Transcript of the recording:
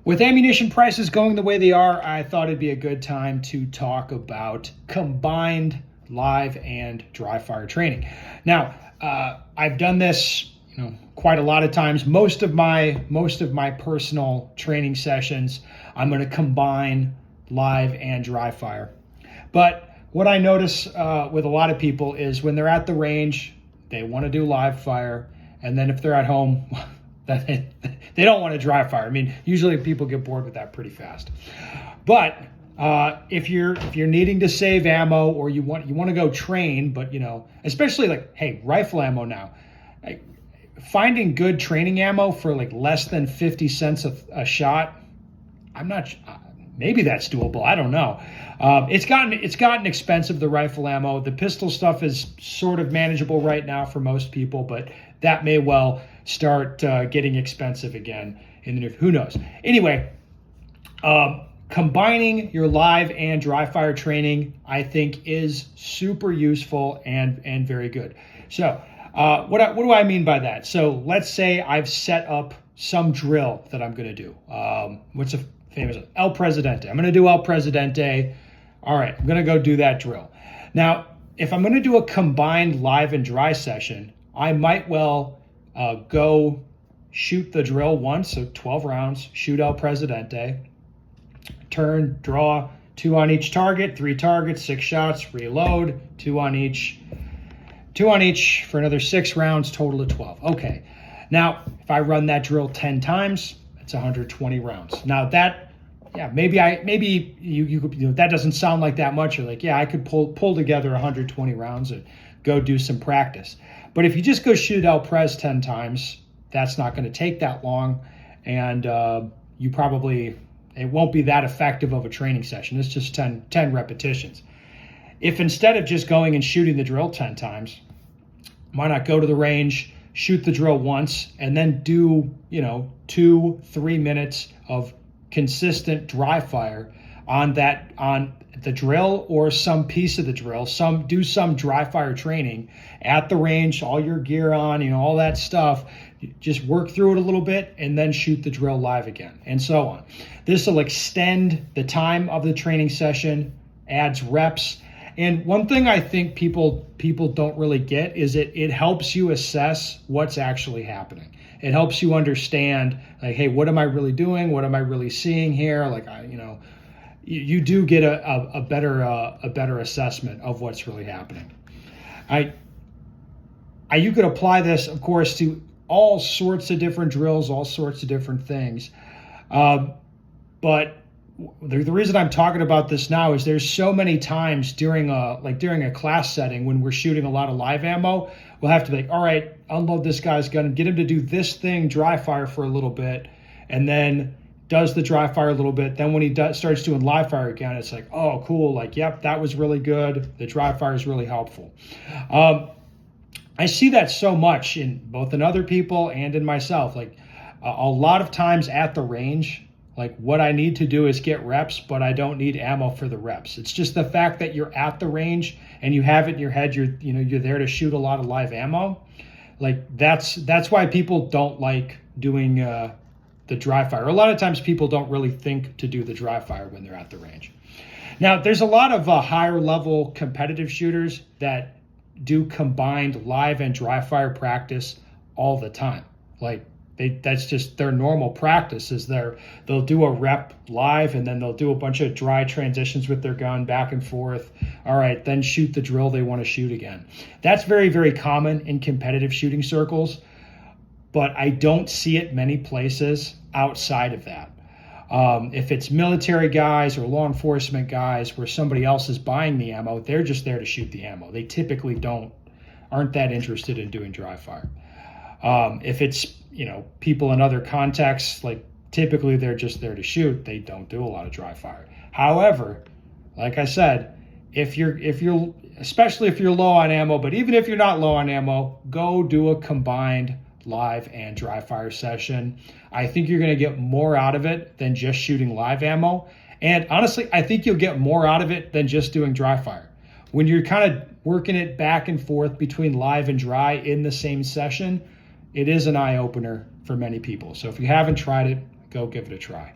With ammunition prices going the way they are, I thought it'd be a good time to talk about combined live and dry fire training. Now, I've done this, quite a lot of times. Most of my personal training sessions, I'm going to combine live and dry fire. But what I notice with a lot of people is when they're at the range, they want to do live fire, and then if they're at home, they don't want to dry fire. I mean, usually people get bored with that pretty fast. But if you're needing to save ammo, or you want to go train, but especially hey, rifle ammo now, finding good training ammo for less than 50 cents a shot, I'm not. Maybe that's doable. I don't know. It's gotten expensive, the rifle ammo. The pistol stuff is sort of manageable right now for most people, but that may well start getting expensive again in the near. Who knows? Anyway, combining your live and dry fire training, I think, is super useful and very good. So, what do I mean by that? So let's say I've set up some drill that I'm going to do. What's a famous El Presidente? I'm going to do El Presidente. All right, I'm going to go do that drill. Now, if I'm going to do a combined live and dry session, I might well go shoot the drill once, so 12 rounds, shoot El Presidente, turn, draw, 2 on each target, 3 targets, 6 shots, reload, 2 on each for another 6 rounds, total of 12. Okay, now if I run that drill 10 times, it's 120 rounds. Now that, maybe you that doesn't sound like that much. You're like, I could pull together 120 rounds and go do some practice. But if you just go shoot El Pres 10 times, that's not going to take that long, and it won't be that effective of a training session. It's just 10 repetitions. If instead of just going and shooting the drill 10 times, why not go to the range, shoot the drill once, and then do 2-3 minutes of consistent dry fire on the drill or some piece of the drill. Do some dry fire training at the range, all your gear on, all that stuff. Just work through it a little bit and then shoot the drill live again, and so on. This will extend the time of the training session, adds reps. And one thing I think people don't really get is it helps you assess what's actually happening. It helps you understand, hey, what am I really doing? What am I really seeing here? You do get a better assessment of what's really happening. You could apply this, of course, to all sorts of different drills, all sorts of different things. But the reason I'm talking about this now is there's so many times during a class setting when we're shooting a lot of live ammo, we'll have to be all right, unload this guy's gun, get him to do this thing, dry fire for a little bit, and then does the dry fire a little bit. Then when he starts doing live fire again, it's like, oh, cool. Yep, that was really good. The dry fire is really helpful. I see that so much in other people and in myself. A lot of times at the range, what I need to do is get reps, but I don't need ammo for the reps. It's just the fact that you're at the range and you have it in your head, you're there to shoot a lot of live ammo. That's why people don't like doing the dry fire. A lot of times people don't really think to do the dry fire when they're at the range. Now, there's a lot of higher level competitive shooters that do combined live and dry fire practice all the time. That's just their normal practice. They'll do a rep live and then they'll do a bunch of dry transitions with their gun back and forth. All right, then shoot the drill they want to shoot again. That's very, very common in competitive shooting circles, but I don't see it many places outside of that. If it's military guys or law enforcement guys where somebody else is buying the ammo, they're just there to shoot the ammo. They typically aren't that interested in doing dry fire. If it's people in other contexts, typically they're just there to shoot. They don't do a lot of dry fire. However, like I said, especially if you're low on ammo, but even if you're not low on ammo, go do a combined live and dry fire session. I think you're going to get more out of it than just shooting live ammo. And honestly, I think you'll get more out of it than just doing dry fire. When you're kind of working it back and forth between live and dry in the same session, it is an eye-opener for many people. So if you haven't tried it, go give it a try.